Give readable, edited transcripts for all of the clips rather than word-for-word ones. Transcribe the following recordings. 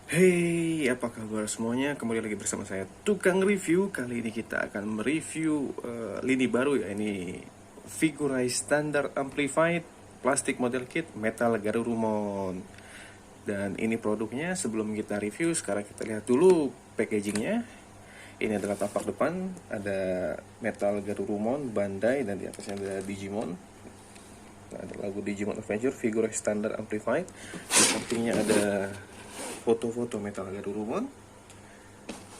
Hey, apa kabar semuanya? Kembali lagi bersama saya Tukang Review. Kali ini kita akan mereview lini baru ya. Ini Figurize Standard Amplified Plastic Model Kit Metal Garurumon. Dan ini produknya. Sebelum kita review, sekarang kita lihat dulu packagingnya. Ini adalah tapak depan, ada Metal Garurumon, Bandai, dan di atasnya ada Digimon. Nah, ada logo Digimon Adventure Figurize Standard Amplified. Di sampingnya ada foto-foto Metal Garurumon.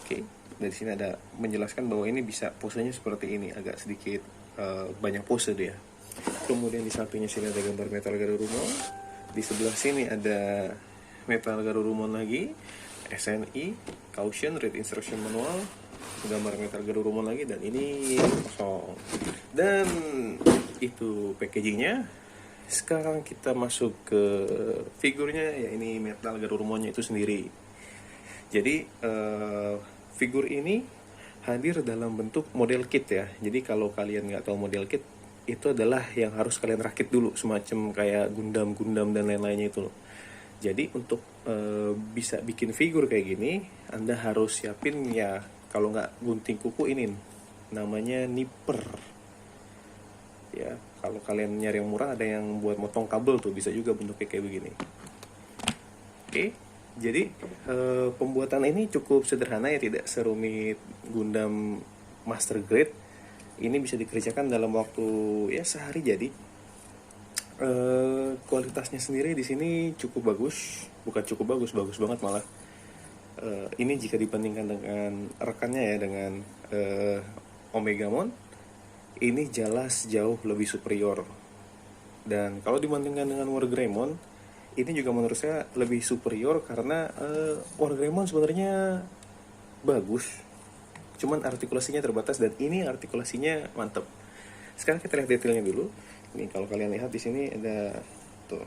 Oke, dari sini ada menjelaskan bahwa ini bisa posenya seperti ini, agak sedikit banyak pose dia. Kemudian di sampingnya sini ada gambar Metal Garurumon. Di sebelah sini ada Metal Garurumon lagi, SNI, Caution, Read Instruction Manual, gambar Metal Garurumon lagi, dan ini kosong. Dan itu packagingnya. Sekarang kita masuk ke figurnya, ya ini Metal Garurumonnya itu sendiri. Jadi figur ini hadir dalam bentuk model kit ya. Jadi kalau kalian nggak tahu model kit, itu adalah yang harus kalian rakit dulu, semacam kayak Gundam dan lain-lainnya itu loh. Jadi untuk bisa bikin figur kayak gini, Anda harus siapin ya, kalau nggak gunting kuku ini, namanya nipper. Ya, kalau kalian nyari yang murah, ada yang buat motong kabel tuh, bisa juga bentuknya kayak begini. Oke, jadi pembuatan ini cukup sederhana ya, tidak serumit Gundam Master Grade. Ini bisa dikerjakan dalam waktu ya sehari jadi. Kualitasnya sendiri di sini cukup bagus, bukan cukup bagus, bagus banget malah. Ini jika dibandingkan dengan rekannya ya, dengan Omegamon, ini jelas jauh lebih superior. Dan kalau dibandingkan dengan Wargreymon, ini juga menurut saya lebih superior karena Wargreymon sebenarnya bagus, cuman artikulasinya terbatas, dan ini artikulasinya mantep. Sekarang kita lihat detailnya dulu. Ini kalau kalian lihat di sini ada tuh,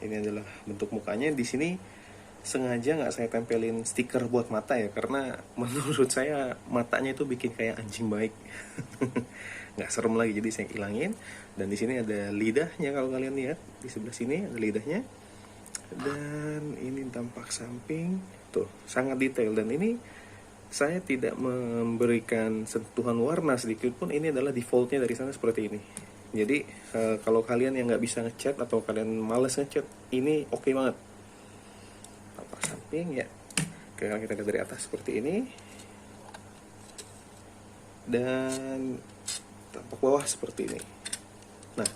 ini adalah bentuk mukanya. Di sini sengaja nggak saya tempelin stiker buat mata ya, karena menurut saya matanya itu bikin kayak anjing baik. Nggak serem lagi, jadi saya ilangin. Dan di sini ada lidahnya, kalau kalian lihat di sebelah sini ada lidahnya. Dan ini tampak samping tuh, sangat detail. Dan ini saya tidak memberikan sentuhan warna sedikit pun, ini adalah defaultnya dari sana seperti ini. Jadi kalau kalian yang nggak bisa ngecat atau kalian males ngecat, ini oke banget. Tampak samping ya, kita lihat dari atas seperti ini, dan tampak bawah seperti ini. Nah,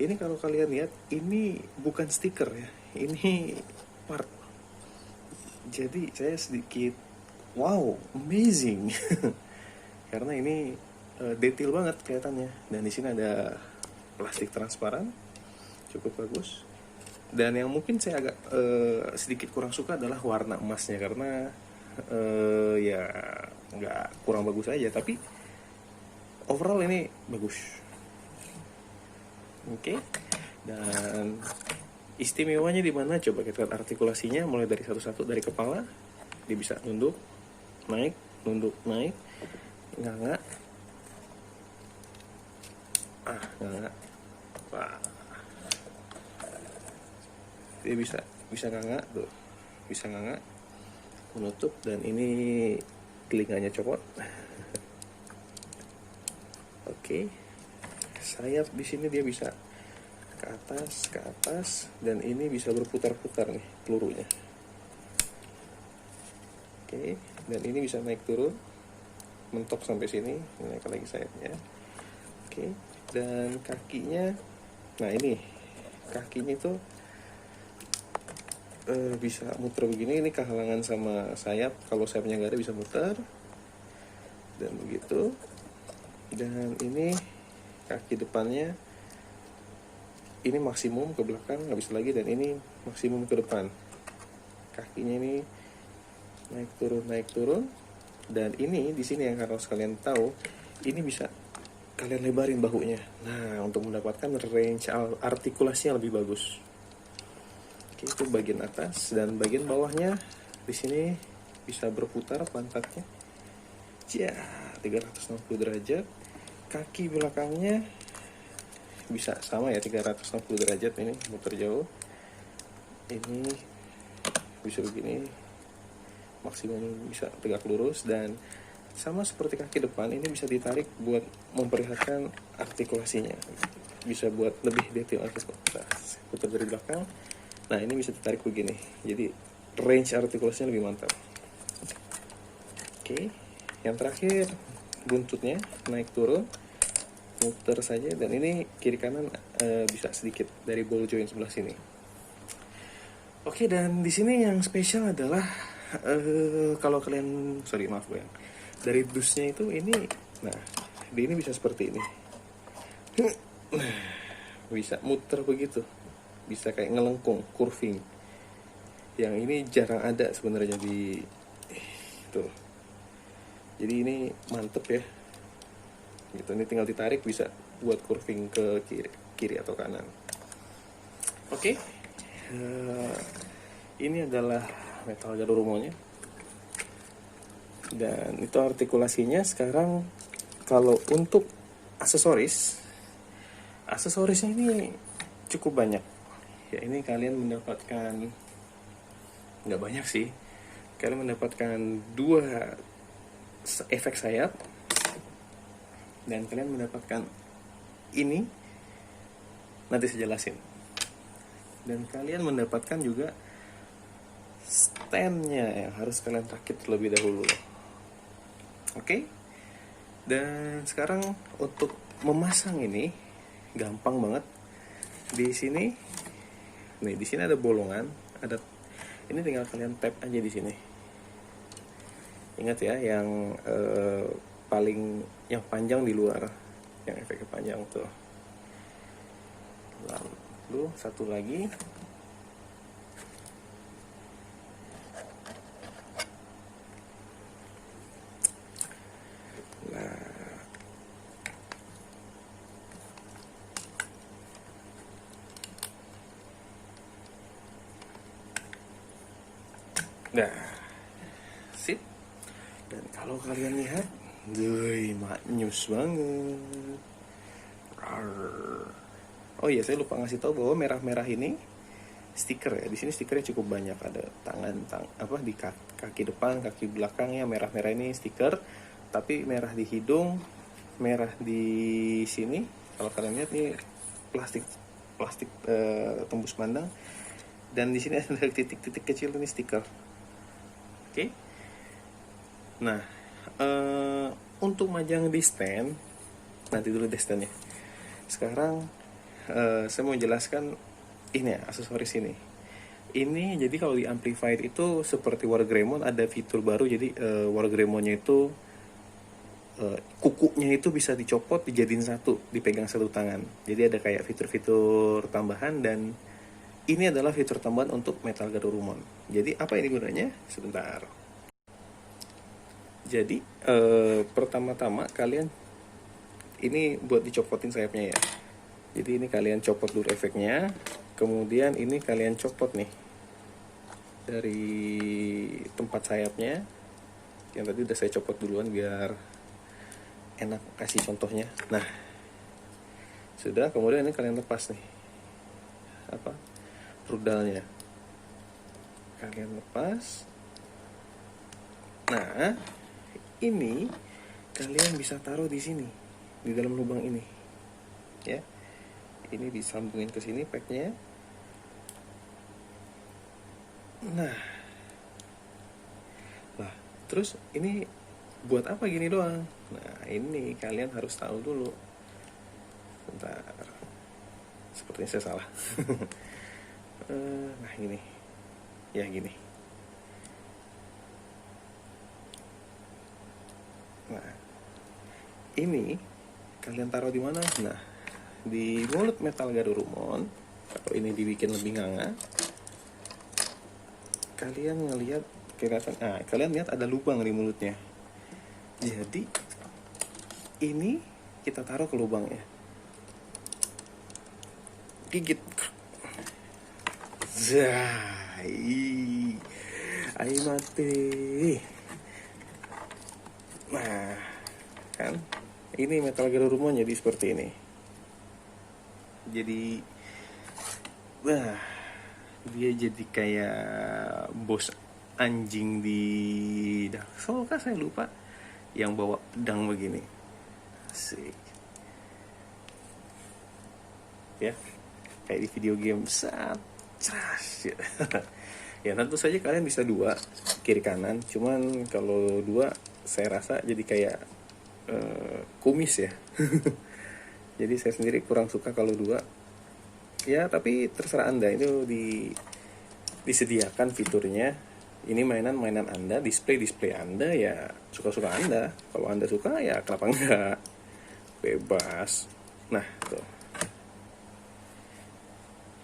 ini kalau kalian lihat, ini bukan stiker ya, ini part. Jadi saya sedikit wow, amazing. Karena ini detail banget kelihatannya. Dan di sini ada plastik transparan, cukup bagus. Dan yang mungkin saya agak sedikit kurang suka adalah warna emasnya, karena ya nggak, kurang bagus aja. Tapi overall ini bagus. Oke. Dan istimewanya di mana? Coba kita lihat artikulasinya, mulai dari satu-satu, dari kepala. Dia bisa nunduk, naik, nganga. Nganga. Wah. Dia bisa nganga tuh. Bisa nganga, menutup, dan ini telinganya copot. Oke. Sayap di sini dia bisa ke atas, dan ini bisa berputar-putar nih pelurunya. Oke, dan ini bisa naik turun, mentok sampai sini, naik lagi sayapnya. Oke, dan kakinya, nah ini kakinya itu bisa muter begini, ini kehalangan sama sayap. Kalau sayapnya nggak ada, bisa muter dan begitu. Dan ini kaki depannya, ini maksimum ke belakang, nggak bisa lagi, dan ini maksimum ke depan. Kakinya ini naik turun, dan ini di sini yang harus kalian tahu, ini bisa kalian lebarin bahunya. Nah, untuk mendapatkan range artikulasinya lebih bagus. Oke, itu bagian atas, dan bagian bawahnya di sini bisa berputar pantatnya. Ya, 360 derajat. Kaki belakangnya bisa sama ya, 360 derajat, ini muter jauh. Ini bisa begini, maksimum bisa tegak lurus, dan sama seperti kaki depan ini bisa ditarik buat memperlihatkan artikulasinya, bisa buat lebih detail lagi. Nah, putar dari belakang, nah ini bisa ditarik begini, jadi range artikulasinya lebih mantap. Oke, yang terakhir buntutnya naik turun, muter saja, dan ini kiri kanan bisa sedikit dari ball joint sebelah sini. Oke, dan di sini yang spesial adalah kalau kalian, maaf gue, dari dusnya itu ini, nah di ini bisa seperti ini, bisa muter begitu, bisa kayak ngelengkung, curving. Yang ini jarang ada sebenarnya di tuh. Jadi ini mantep ya. Gitu, ini tinggal ditarik bisa buat curving ke kiri atau kanan. Oke. Ini adalah metal Garurumonya. Dan itu artikulasinya. Sekarang kalau untuk aksesorisnya ini cukup banyak. Ya, ini kalian mendapatkan, nggak banyak sih. Kalian mendapatkan 2 efek sayap, dan kalian mendapatkan ini, nanti saya jelasin. Dan kalian mendapatkan juga standnya yang harus kalian rakit terlebih dahulu. Oke. Dan sekarang untuk memasang ini gampang banget. Di sini, nih di sini ada bolongan, ada ini tinggal kalian tap aja di sini. Ingat ya, yang yang panjang di luar, yang efeknya panjang tuh. Lalu satu lagi, nah, sip. Dan kalau kalian lihat, maknyus banget. Oh iya, saya lupa ngasih tahu bahwa merah-merah ini stiker ya. Di sini stikernya cukup banyak, ada di kaki depan, kaki belakangnya merah-merah ini stiker. Tapi merah di hidung, merah di sini. Kalau kalian lihat nih plastik tembus pandang. Dan di sini ada titik-titik kecil ini stiker. Oke. Nah, untuk majang di stand, nanti dulu deh standnya. Sekarang saya mau jelaskan ini ya, aksesoris ini. Ini jadi kalau di amplifier itu seperti Wargreymon ada fitur baru. Jadi Wargreymonnya itu kukunya itu bisa dicopot, dijadiin satu, dipegang satu tangan. Jadi ada kayak fitur-fitur tambahan, dan ini adalah fitur tambahan untuk Metal Garurumon. Jadi apa ini gunanya? Sebentar. Jadi pertama-tama kalian ini buat dicopotin sayapnya ya. Jadi ini kalian copot dulu efeknya, kemudian ini kalian copot nih dari tempat sayapnya. Yang tadi udah saya copot duluan biar enak kasih contohnya. Nah, sudah, kemudian ini kalian lepas nih rudalnya. Kalian lepas. Nah, ini kalian bisa taruh di sini, di dalam lubang ini ya. Ini disambungin ke sini packnya. Nah, terus ini buat apa gini doang? Nah, ini kalian harus tahu dulu. Bentar, sepertinya saya salah. Nah, gini ya, gini. Nah, ini kalian taruh di mana? Nah, di mulut Metal Garurumon. Kalau ini dibikin lebih nganga, kalian ngelihat kelihatan. Nah, kalian lihat ada lubang di mulutnya. Jadi ini kita taruh ke lubangnya, gigit. Zai, ayo mati. Nah, kan ini Metal Garurumon jadi seperti ini. Jadi dia jadi kayak bos anjing di Dark Souls kah, saya lupa, yang bawa pedang begini. Asik. Ya, kayak di video game saat ceras ya. Ya tentu saja kalian bisa dua kiri kanan, cuman kalau dua saya rasa jadi kayak kumis ya. Jadi saya sendiri kurang suka kalau dua. Ya tapi terserah anda, itu disediakan fiturnya. Ini mainan anda, display anda, ya suka-suka anda. Kalau anda suka ya kenapa enggak, bebas. Nah tuh,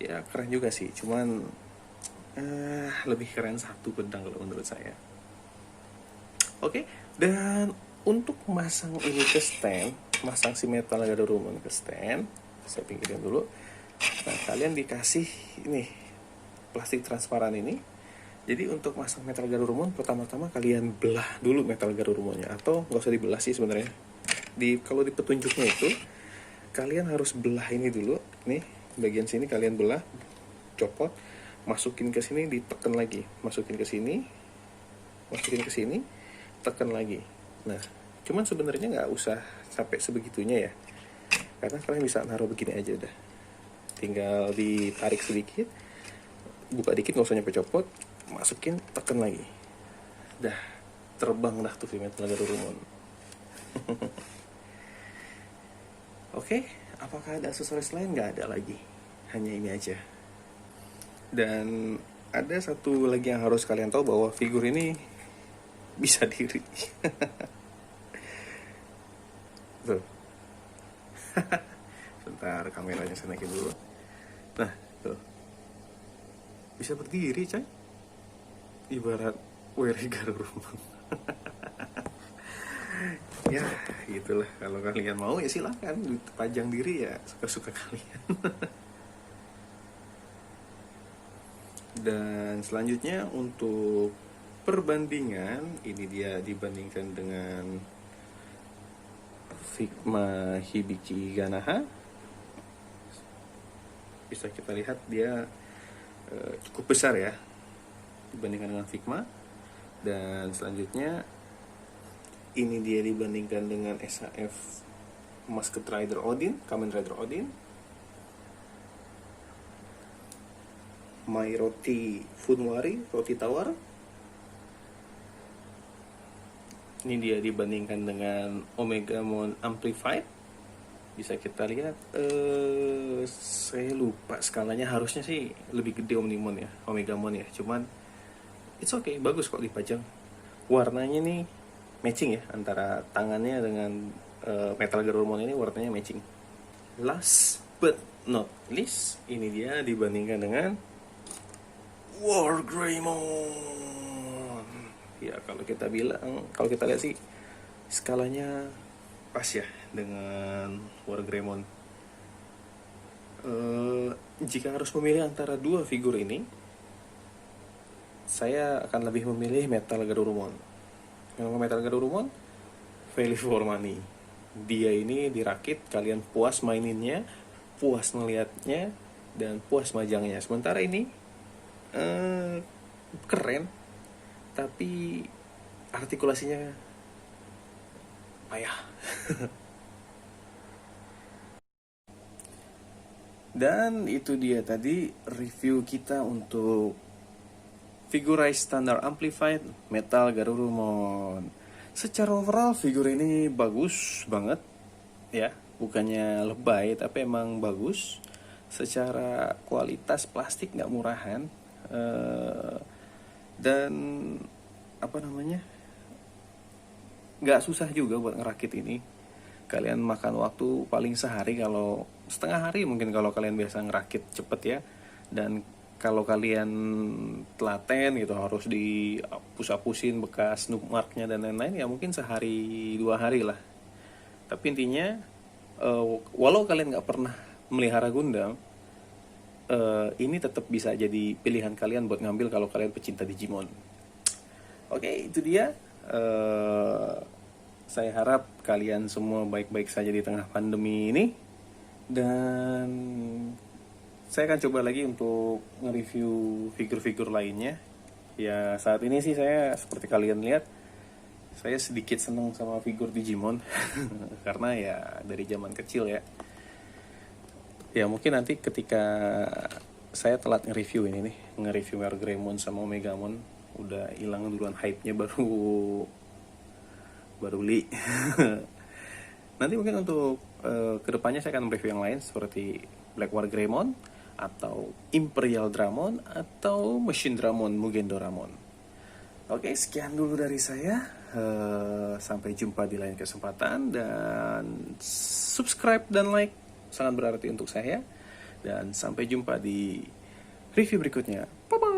ya keren juga sih, cuman lebih keren satu pedang kalau menurut saya. Oke, dan untuk masang ini ke stand, masang si Metal Garurumon ke stand, saya pinggirin dulu. Nah, kalian dikasih ini plastik transparan ini. Jadi untuk masang Metal Garurumon, pertama-tama kalian belah dulu Metal Garurumonnya, atau nggak usah dibelah sih sebenarnya. Kalau di petunjuknya itu, kalian harus belah ini dulu, nih bagian sini kalian belah, copot, masukin ke sini, ditekan lagi, masukin ke sini, tekan lagi. Nah, cuman sebenarnya nggak usah sampai sebegitunya ya, karena kalian bisa naruh begini aja udah, tinggal ditarik sedikit, buka dikit, nggak usah nyampe copot, masukin, tekan lagi, dah terbang dah tuh si Metal Garurumon. Oke, apakah ada aksesoris lain? Nggak ada lagi, hanya ini aja. Dan ada satu lagi yang harus kalian tahu, bahwa figur ini bisa diri. Tuh. Sebentar, kameranya saya naikin dulu. Nah, tuh. Bisa berdiri, coy. Ibarat Weri Garurumon. Ya, gitulah. Kalau kalian mau ya silakan pajang diri, ya suka-suka kalian. Dan selanjutnya untuk perbandingan, ini dia dibandingkan dengan Figma Hibiki Ganaha. Bisa kita lihat dia cukup besar ya dibandingkan dengan Figma. Dan selanjutnya ini dia dibandingkan dengan SAF Masked Rider Odin, Kamen Rider Odin. My Roti Funwari, roti tawar. Ini dia dibandingkan dengan Omegamon Amplified. Bisa kita lihat, saya lupa skalanya, harusnya sih lebih gede Omnimon ya, Omegamon ya. Cuman it's okay, bagus kok dipajang. Warnanya nih matching ya, antara tangannya dengan Metal Garurumon ini warnanya matching. Last but not least, ini dia dibandingkan dengan Wargreymon. Ya kalau kita lihat sih skalanya pas ya dengan Wargreymon. Jika harus memilih antara dua figur ini, saya akan lebih memilih Metal Garurumon. Yang Metal Garurumon, value for money. Dia ini dirakit, kalian puas maininnya, puas ngeliatnya, dan puas majangnya. Sementara ini keren, tapi artikulasinya payah. Dan itu dia tadi review kita untuk Figurize Standard Amplified Metal Garurumon. Secara overall figur ini bagus banget ya, bukannya lebay tapi emang bagus. Secara kualitas plastik nggak murahan, dan apa namanya, nggak susah juga buat ngerakit ini. Kalian makan waktu paling sehari, kalau setengah hari mungkin kalau kalian biasa ngerakit cepet ya. Dan kalau kalian telaten gitu, harus dihapus-hapusin bekas marknya dan lain-lain, ya mungkin sehari 2 hari lah. Tapi intinya, walau kalian nggak pernah melihara Gundam, ini tetap bisa jadi pilihan kalian buat ngambil kalau kalian pecinta Digimon. Oke, itu dia. Saya harap kalian semua baik-baik saja di tengah pandemi ini. Dan saya akan coba lagi untuk nge-review figur-figur lainnya Ya saat ini sih saya seperti kalian lihat, saya sedikit seneng sama figur Digimon karena ya dari zaman kecil ya. Ya mungkin nanti ketika saya telat nge-review ini nih, nge-review Greymon sama Omegamon, udah hilang duluan hype-nya, baru beli. Nanti mungkin untuk kedepannya saya akan review yang lain seperti Black War Greymon, atau Imperial Dramon, atau Machine Dramon, Mugen Doramon. Oke, sekian dulu dari saya. Sampai jumpa di lain kesempatan, dan subscribe dan like sangat berarti untuk saya. Dan sampai jumpa di review berikutnya. Bye bye.